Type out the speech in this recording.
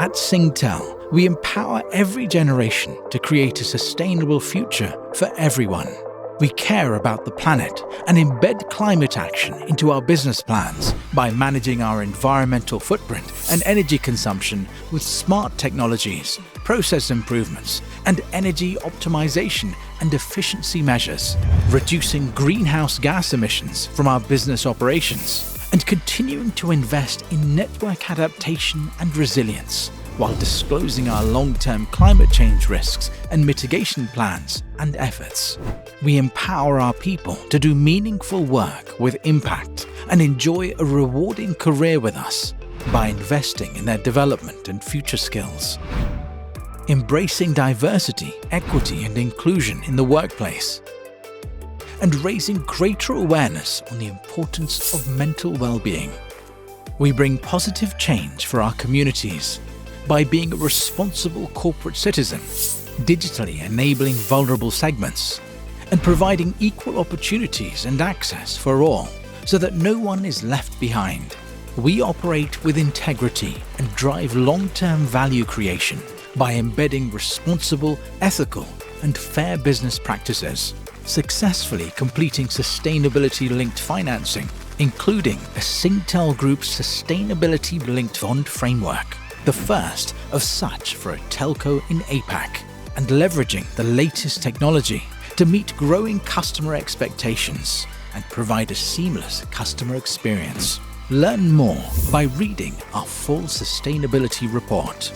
At Singtel, we empower every generation to create a sustainable future for everyone. We care about the planet and embed climate action into our business plans by managing our environmental footprint and energy consumption with smart technologies, process improvements, and energy optimization and efficiency measures, reducing greenhouse gas emissions from our business operations, and continuing to invest in network adaptation and resilience, while disclosing our long-term climate change risks and mitigation plans and efforts. We empower our people to do meaningful work with impact and enjoy a rewarding career with us by investing in their development and future skills. Embracing diversity, equity, and inclusion in the workplace, and raising greater awareness on the importance of mental well-being. We bring positive change for our communities by being a responsible corporate citizen, digitally enabling vulnerable segments, and providing equal opportunities and access for all so that no one is left behind. We operate with integrity and drive long-term value creation by embedding responsible, ethical, and fair business practices, successfully completing sustainability-linked financing, including a Singtel Group sustainability-linked bond framework, the first of such for a telco in APAC, and leveraging the latest technology to meet growing customer expectations and provide a seamless customer experience. Learn more by reading our full sustainability report.